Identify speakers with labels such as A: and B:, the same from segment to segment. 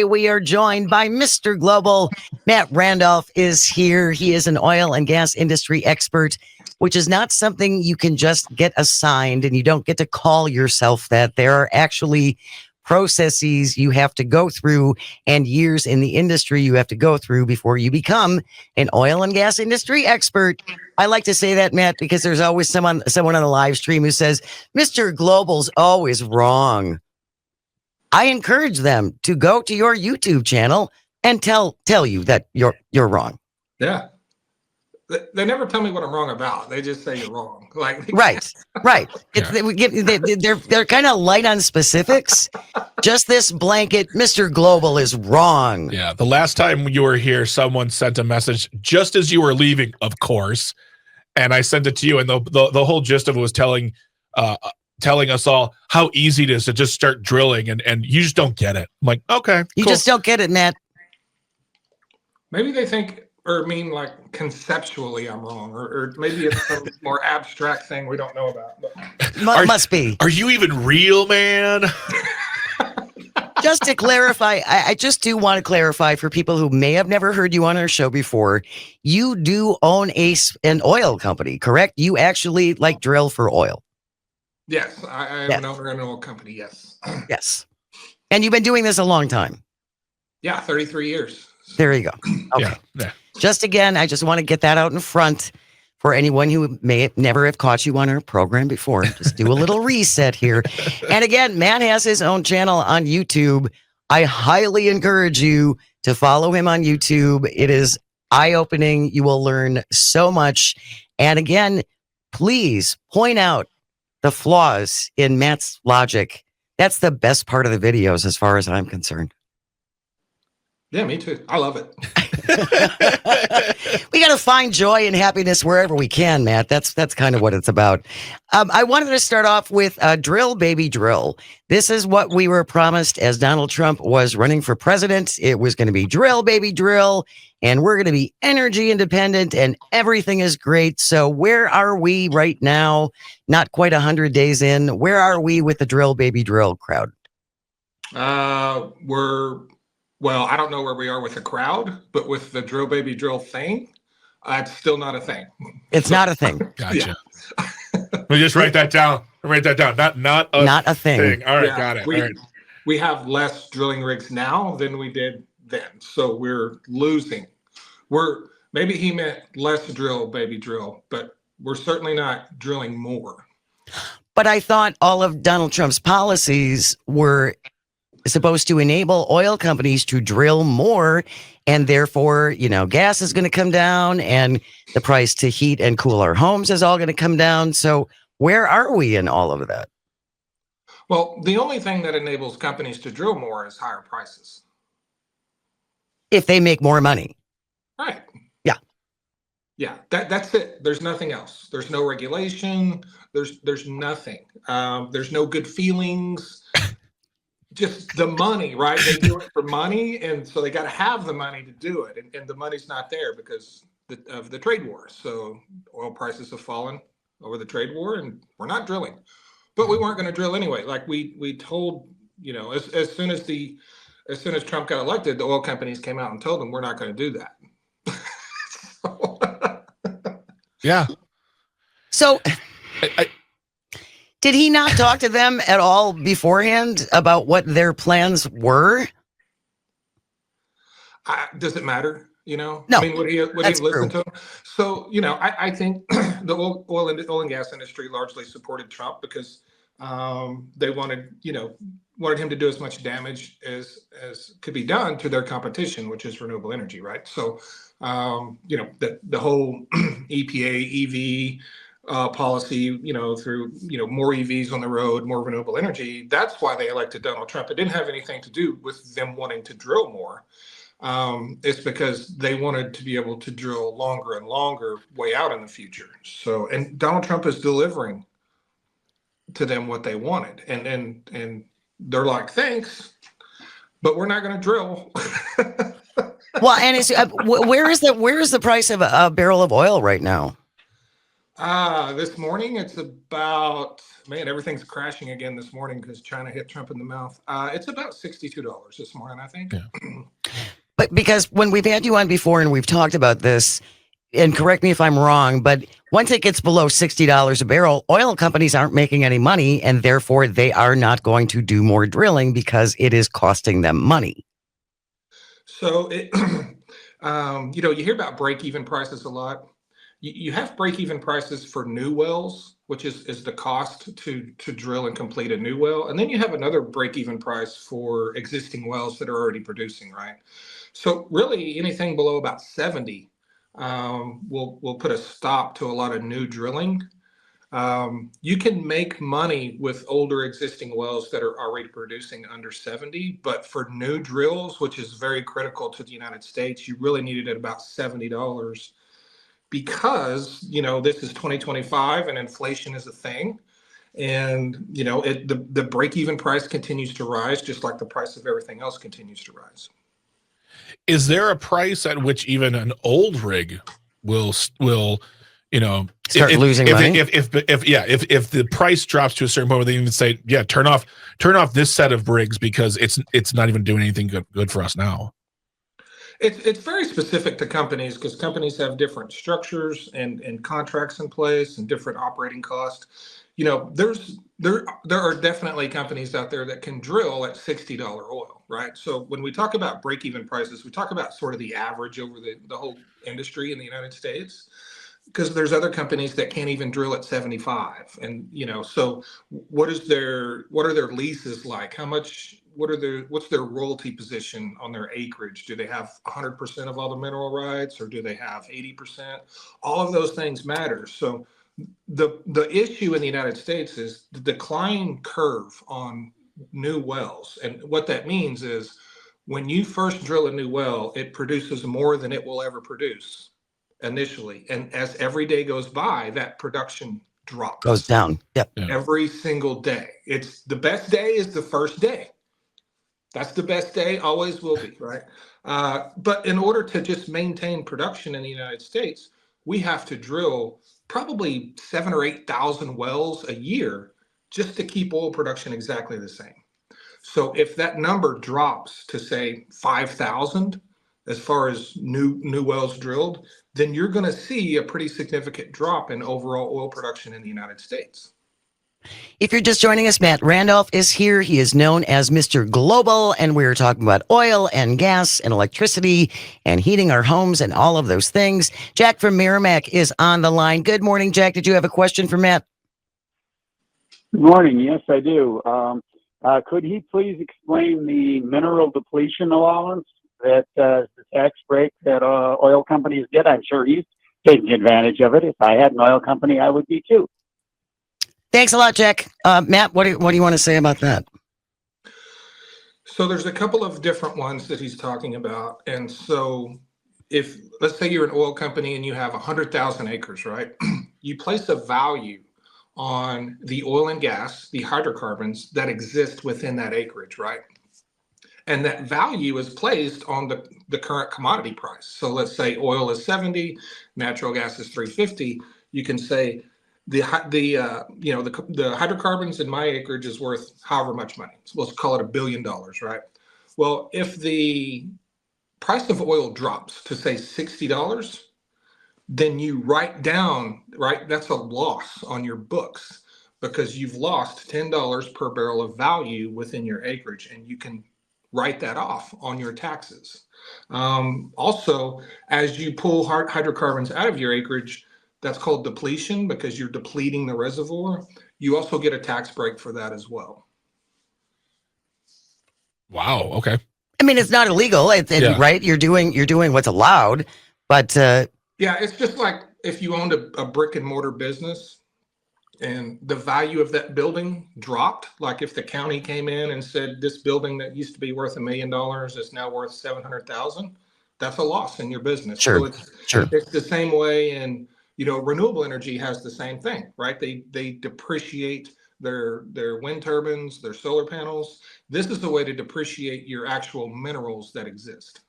A: We are joined by Mr. Global. Matt Randolph is here. He is an oil and gas industry expert, which is not something you can just get assigned, and you don't get to call yourself that. There are actually processes you have to go through and years in the industry you have to go through before you become an oil and gas industry expert. I like to say that, Matt, because there's always someone on the live stream who says, Mr. Global's always wrong. I encourage them to go to your YouTube channel and tell you that you're wrong.
B: Yeah. They never tell me what I'm wrong about. They just say you're wrong. Like
A: right.
C: Yeah.
A: They're kind of light on specifics. Just this blanket, Mr. Global is wrong.
C: Yeah. The last time you were here, someone sent a message just as you were leaving, of course, and I sent it to you, and the whole gist of it was telling us all how easy it is to just start drilling, and you just don't get it. I'm like, okay,
A: you
C: cool.
A: just don't get it, Matt.
B: Maybe they think or mean like conceptually I'm wrong, or maybe it's some more abstract thing we don't know about. But.
A: Must be.
C: Are you even real, man?
A: Just to clarify, I just do want to clarify for people who may have never heard you on our show before, you do own an oil company, correct? You actually drill for oil.
B: Yes, I am an owner in an oil company, yes.
A: Yes. And you've been doing this a long time.
B: Yeah, 33 years.
A: There you go. Okay.
C: Yeah.
A: Just again, I just want to get that out in front for anyone who may never have caught you on our program before. Just do a little reset here. And again, Matt has his own channel on YouTube. I highly encourage you to follow him on YouTube. It is eye-opening. You will learn so much. And again, please point out the flaws in Matt's logic. That's the best part of the videos as far as I'm concerned.
B: Yeah, me too. I love it.
A: We got to find joy and happiness wherever we can, Matt. That's kind of what it's about. I wanted to start off with Drill Baby Drill. This is what we were promised as Donald Trump was running for president. It was going to be Drill Baby Drill, and we're going to be energy independent, and everything is great. So where are we right now? Not quite 100 days in. Where are we with the Drill Baby Drill crowd?
B: Well, I don't know where we are with the crowd, but with the Drill Baby Drill thing, it's still not a thing.
A: It's not a thing.
C: Gotcha. We just write that down. Write that down. Not a thing. All right, got it. All right.
B: We have less drilling rigs now than we did then, so we're losing. Maybe he meant less Drill Baby Drill, but we're certainly not drilling more.
A: But I thought all of Donald Trump's policies were supposed to enable oil companies to drill more, and therefore, gas is going to come down, and the price to heat and cool our homes is all going to come down. So where are we in all of that?
B: Well, the only thing that enables companies to drill more is higher prices.
A: If they make more money.
B: Right.
A: Yeah.
B: That's it. There's nothing else. There's no regulation. There's nothing. There's no good feelings. Just the money, right? They do it for money, and so they got to have the money to do it, and the money's not there because of the trade war. So oil prices have fallen over the trade war, and we're not drilling. But we weren't going to drill anyway. Like we told, as soon as Trump got elected, the oil companies came out and told them we're not going to do that.
C: Yeah.
A: So. Did he not talk to them at all beforehand about what their plans were?
B: Does it matter?
A: No.
B: I mean, would he listen to him? So, I think the oil and gas industry largely supported Trump because they wanted him to do as much damage as could be done to their competition, which is renewable energy, right? So, the whole EPA, EV policy, through, more EVs on the road, more renewable energy. That's why they elected Donald Trump. It didn't have anything to do with them wanting to drill more. It's because they wanted to be able to drill longer and longer way out in the future. So, and Donald Trump is delivering to them what they wanted. And they're like, thanks, but we're not going to drill.
A: Well, and it's, where is the price of a barrel of oil right now?
B: This morning it's about, man, everything's crashing again this morning because China hit Trump in the mouth. It's about $62 this morning, I think.
C: Yeah.
A: But because when we've had you on before and we've talked about this, and correct me if I'm wrong, but once it gets below $60 a barrel, oil companies aren't making any money, and therefore they are not going to do more drilling because it is costing them money.
B: So you hear about break-even prices a lot. You have break-even prices for new wells, which is the cost to drill and complete a new well, and then you have another break-even price for existing wells that are already producing, right? So really, anything below about 70 will put a stop to a lot of new drilling. You can make money with older existing wells that are already producing under 70, but for new drills, which is very critical to the United States, you really need it at about $70 because, this is 2025 and inflation is a thing. And, the break-even price continues to rise, just like the price of everything else continues to rise.
C: Is there a price at which even an old rig will
A: Start losing money?
C: if the price drops to a certain point where they even say, yeah, turn off this set of rigs because it's not even doing anything good for us now?
B: It's very specific to companies because companies have different structures and contracts in place and different operating costs. There are definitely companies out there that can drill at $60 oil, right? So when we talk about break-even prices, we talk about sort of the average over the whole industry in the United States, because there's other companies that can't even drill at 75. And so what are their leases like? What's their royalty position on their acreage? Do they have 100% of all the mineral rights, or do they have 80%? All of those things matter. So the issue in the United States is the decline curve on new wells. And what that means is when you first drill a new well, it produces more than it will ever produce initially. And as every day goes by, that production drops.
A: Goes down. Yep.
C: Yeah.
B: Every single day. It's the best day is the first day. That's the best day, always will be, right? But in order to just maintain production in the United States, we have to drill probably 7,000 or 8,000 wells a year just to keep oil production exactly the same. So if that number drops to say 5,000 as far as new wells drilled, then you're going to see a pretty significant drop in overall oil production in the United States.
A: If you're just joining us, Matt Randolph is here. He is known as Mr. Global, and we're talking about oil and gas and electricity and heating our homes and all of those things. Jack from Merrimack is on the line. Good morning, Jack. Did you have a question for Matt?
D: Good morning. Yes, I do. Could he please explain the mineral depletion allowance that the tax break that oil companies get? I'm sure he's taking advantage of it. If I had an oil company, I would be too.
A: Thanks a lot, Jack. Matt, what do you want to say about that?
B: So there's a couple of different ones that he's talking about. And so if, let's say you're an oil company and you have 100,000 acres, right? You place a value on the oil and gas, the hydrocarbons that exist within that acreage, right? And that value is placed on the current commodity price. So let's say oil is 70, natural gas is 350. You can say the hydrocarbons in my acreage is worth however much money. So let's call it $1 billion, right? Well, if the price of oil drops to say $60, then you write down, right? That's a loss on your books because you've lost $10 per barrel of value within your acreage, and you can write that off on your taxes. Also, as you pull hydrocarbons out of your acreage, that's called depletion because you're depleting the reservoir. You also get a tax break for that as well.
C: Wow. Okay.
A: I mean, it's not illegal, right? You're doing what's allowed, but
B: yeah, it's just like if you owned a brick and mortar business and the value of that building dropped, like if the county came in and said this building that used to be worth $1 million is now worth 700,000, that's a loss in your business.
A: Sure.
B: So it's the same way, and renewable energy has the same thing, right? They depreciate their wind turbines, their solar panels. This is the way to depreciate your actual minerals that exist.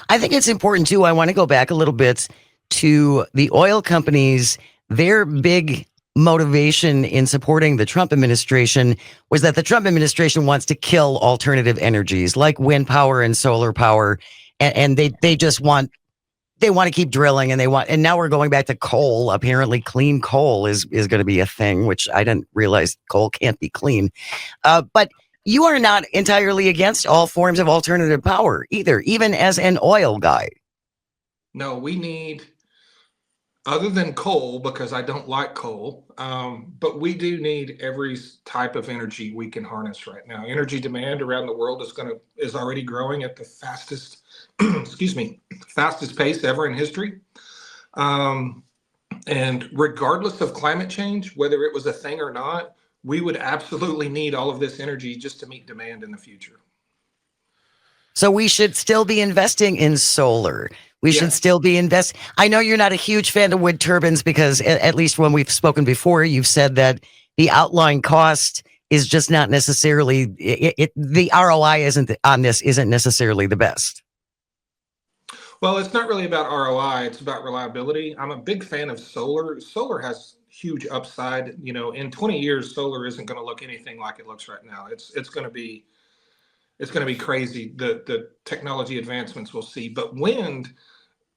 A: I think it's important too. I want to go back a little bit to the oil companies their big motivation in supporting the Trump administration was that the Trump administration wants to kill alternative energies like wind power and solar power. And they just want to keep drilling, and now we're going back to coal. Apparently clean coal is going to be a thing, which I didn't realize coal can't be clean. But you are not entirely against all forms of alternative power either, even as an oil guy.
B: No, we need, other than coal, because I don't like coal, but we do need every type of energy we can harness right now. Energy demand around the world is already growing at the fastest, fastest pace ever in history. And regardless of climate change, whether it was a thing or not, we would absolutely need all of this energy just to meet demand in the future.
A: So we should still be investing in solar. We should still be I know you're not a huge fan of wind turbines because at least when we've spoken before, you've said that the outline cost is just not necessarily the ROI isn't necessarily the best.
B: Well, it's not really about ROI. It's about reliability. I'm a big fan of solar. Solar has huge upside. In 20 years, solar isn't going to look anything like it looks right now. It's going to be crazy. The technology advancements we'll see, but wind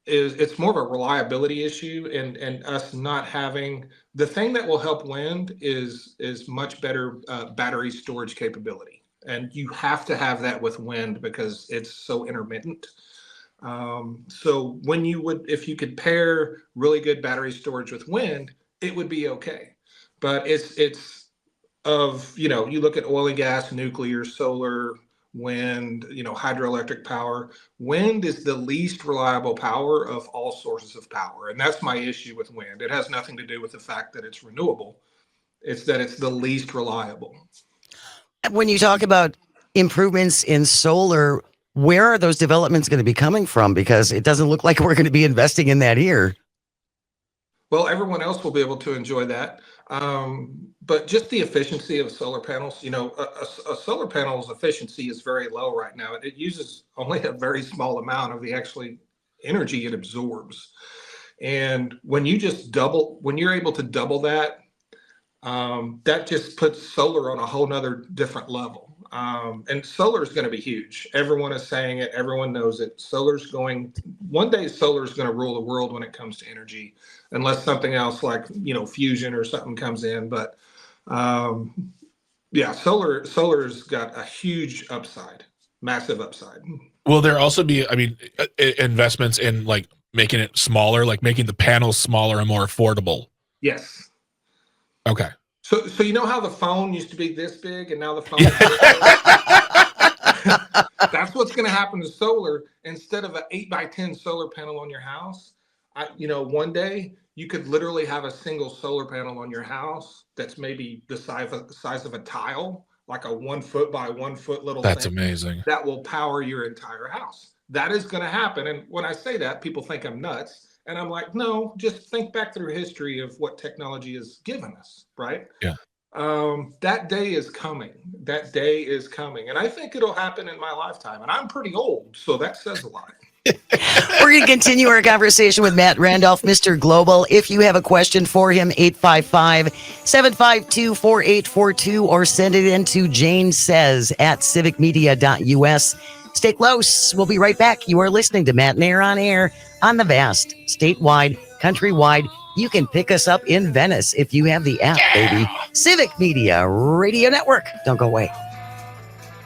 B: it's more of a reliability issue, and us not having the thing that will help wind is much better battery storage capability, and you have to have that with wind because it's so intermittent. So if you could pair really good battery storage with wind, it would be okay. But you look at oil and gas, nuclear, solar, wind, hydroelectric power. Wind is the least reliable power of all sources of power. And that's my issue with wind. It has nothing to do with the fact that it's renewable. It's that it's the least reliable.
A: When you talk about improvements in solar, where are those developments going to be coming from? Because it doesn't look like we're going to be investing in that here.
B: Well, everyone else will be able to enjoy that. But just the efficiency of solar panels, a solar panel's efficiency is very low right now. It uses only a very small amount of the actually energy it absorbs. And when you're able to double that, that just puts solar on a whole nother different level. And solar is going to be huge. Everyone is saying it. Everyone knows it. One day solar is going to rule the world when it comes to energy, unless something else like, fusion or something comes in. But solar's got a huge upside, massive upside.
C: Will there also be, investments in like making it smaller, like making the panels smaller and more affordable?
B: Yes.
C: Okay.
B: So you know how the phone used to be this big and now the phone that's what's going to happen to solar. Instead of an 8x10 solar panel on your house, one day you could literally have a single solar panel on your house that's maybe the size of a tile, like a 1 foot by 1 foot little
C: That's
B: thing
C: amazing.
B: that will power your entire house. That is going to happen. And when I say that, people think I'm nuts. And I'm like, no, just think back through history of what technology has given us, right?
C: Yeah.
B: That day is coming. That day is coming. And I think it'll happen in my lifetime. And I'm pretty old, so that says a lot.
A: We're going to continue our conversation with Matt Randolph, Mr. Global. If you have a question for him, 855-752-4842, or send it in to janesays@civicmedia.us. Stay close. We'll be right back. You are listening to Matt and Air on Air on the vast, statewide, countrywide. You can pick us up in Venice if you have the app, baby. Civic Media Radio Network. Don't go away.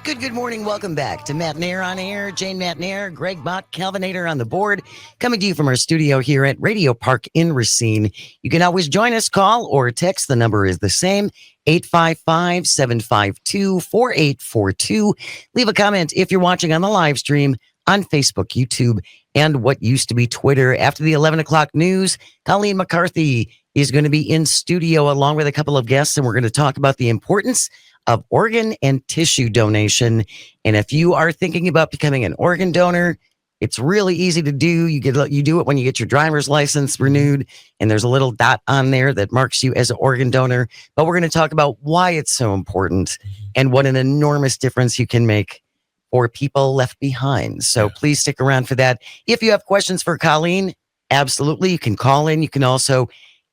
A: Good morning. Welcome back to Matt and Air on Air. Jane Matt and Air, Greg Bott, Calvinator on the board, coming to you from our studio here at Radio Park in Racine. You can always join us, call or text. The number is the same, 855-752-4842. Leave a comment if you're watching on the live stream on Facebook, YouTube, and what used to be Twitter. After the 11 o'clock news, Colleen McCarthy is going to be in studio along with a couple of guests, and we're going to talk about the importance of organ and tissue donation. And if you are thinking about becoming an organ donor, it's really easy to do. You do it when you get your driver's license renewed, and there's a little dot on there that marks you as an organ donor. But we're going to talk about why it's so important and what an enormous difference you can make for people left behind. So please stick around for that. If you have questions for Colleen, absolutely, you can call in. You can also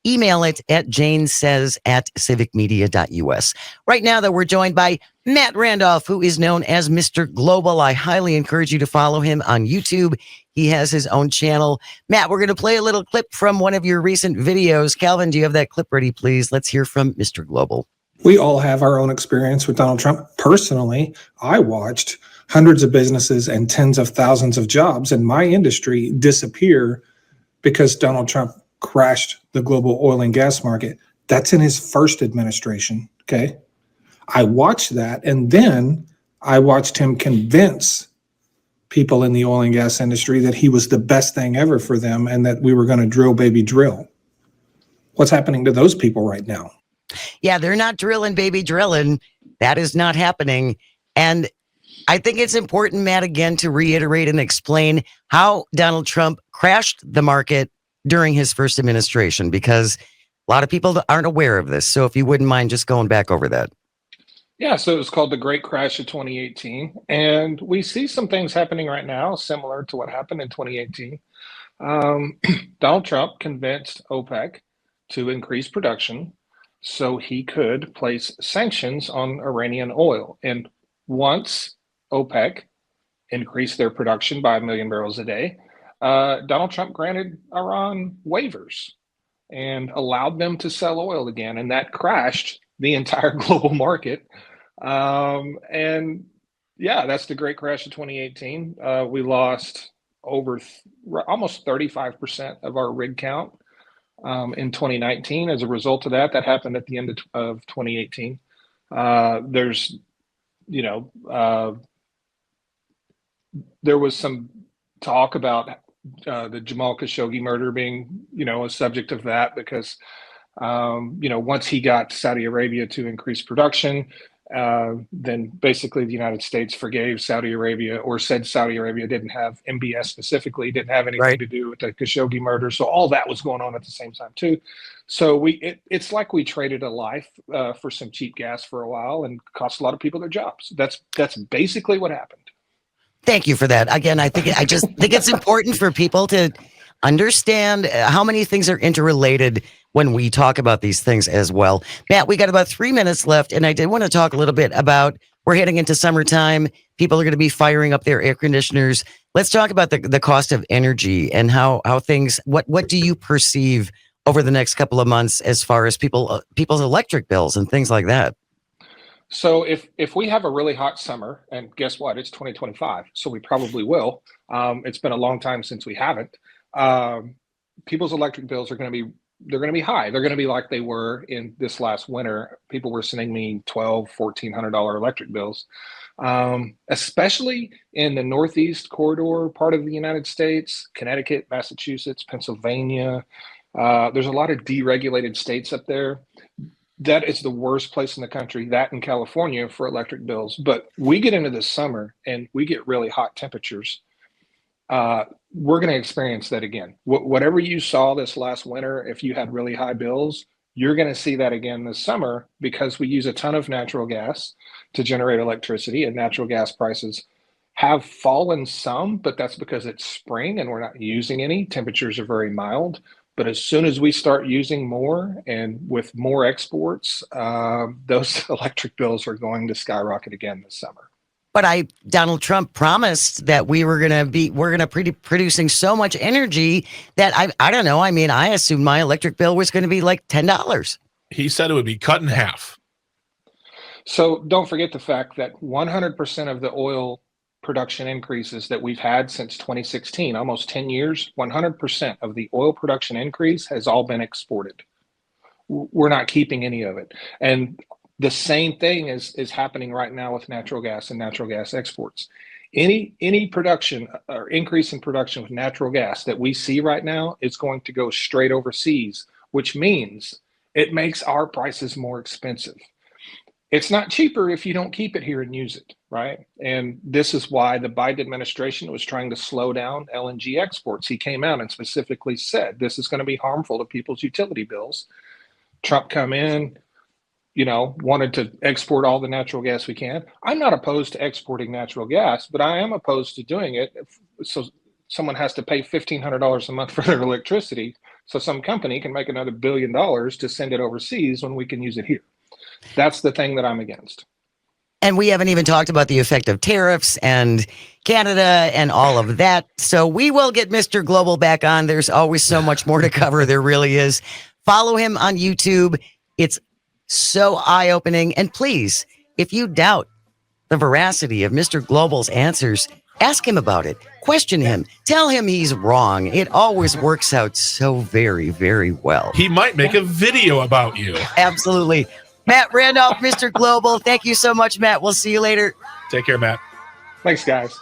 A: email it at janesays@civicmedia.us. Right now, though, we're joined by Matt Randolph, who is known as Mr. Global. I highly encourage you to follow him on YouTube. He has his own channel. Matt, we're going to play a little clip from one of your recent videos. Calvin, do you have that clip ready, please? Let's hear from Mr. Global.
E: We all have our own experience with Donald Trump. Personally, I watched hundreds of businesses and tens of thousands of jobs in my industry disappear because Donald Trump crashed the global oil and gas market. That's in his first administration, okay? I watched that, and then I watched him convince people in the oil and gas industry that he was the best thing ever for them and that we were going to drill, baby, drill. What's happening to those people right now?
A: Yeah, they're not drilling, baby, drilling. That is not happening. And I think it's important, Matt, again, to reiterate and explain how Donald Trump crashed the market during his first administration, because a lot of people aren't aware of this. So if you wouldn't mind just going back over that.
B: Yeah, so it was called the Great Crash of 2018. And we see some things happening right now similar to what happened in 2018. Donald Trump convinced OPEC to increase production so he could place sanctions on Iranian oil. And once OPEC increased their production by 1 million barrels a day, Donald Trump granted Iran waivers and allowed them to sell oil again. And that crashed the entire global market. And yeah, that's the Great Crash of 2018. We lost over almost 35% of our rig count in 2019 as a result of that. That happened at the end of 2018. There's, there was some talk about the Jamal Khashoggi murder being, a subject of that because, once he got Saudi Arabia to increase production, then basically the United States forgave Saudi Arabia, or said Saudi Arabia didn't have MBS specifically, didn't have anything to do with the Khashoggi murder. So all that was going on at the same time too. So it's like we traded a life for some cheap gas for a while and cost a lot of people their jobs. That's basically what happened.
A: Thank you for that. Again, I just think it's important for people to understand how many things are interrelated when we talk about these things as well. Matt, we got about 3 minutes left, and I did want to talk a little bit about, we're heading into summertime. People are going to be firing up their air conditioners. Let's talk about the cost of energy and how things, what do you perceive over the next couple of months as far as people's electric bills and things like that?
B: So if we have a really hot summer, and guess what, it's 2025, so we probably will. It's been a long time since we haven't. People's electric bills are going to be high. They're going to be like they were in this last winter. People were sending me $1,200-$1,400 electric bills, especially in the Northeast corridor part of the United States, Connecticut, Massachusetts, Pennsylvania. There's a lot of deregulated states up there. That is the worst place in the country, that in California, for electric bills. But we get into the summer and we get really hot temperatures. We're going to experience that again. Whatever you saw this last winter, if you had really high bills, you're going to see that again this summer because we use a ton of natural gas to generate electricity, and natural gas prices have fallen some, but that's because it's spring and we're not using any. Temperatures are very mild. But as soon as we start using more and with more exports, those electric bills are going to skyrocket again this summer.
A: But Donald Trump promised that we're going to be producing so much energy that I don't know. I mean, I assumed my electric bill was going to be like $10.
C: He said it would be cut in half.
B: So don't forget the fact that 100% of the oil production increases that we've had since 2016, almost 10 years, 100% of the oil production increase has all been exported. We're not keeping any of it. And the same thing is happening right now with natural gas and natural gas exports. Any production or increase in production with natural gas that we see right now is going to go straight overseas, which means it makes our prices more expensive. It's not cheaper if you don't keep it here and use it, right? And this is why the Biden administration was trying to slow down LNG exports. He came out and specifically said, this is going to be harmful to people's utility bills. Trump come in, wanted to export all the natural gas we can. I'm not opposed to exporting natural gas, but I am opposed to doing it so someone has to pay $1,500 a month for their electricity. So some company can make another $1 billion to send it overseas when we can use it here. That's the thing that I'm against.
A: And we haven't even talked about the effect of tariffs and Canada and all of that. So we will get Mr. Global back on. There's always so much more to cover. There really is. Follow him on YouTube. It's so eye-opening. And please, if you doubt the veracity of Mr. Global's answers, ask him about it. Question him. Tell him he's wrong. It always works out so very, very well.
C: He might make a video about you.
A: Absolutely. Matt Randolph, Mr. Global. Thank you so much, Matt. We'll see you later.
C: Take care, Matt.
B: Thanks, guys.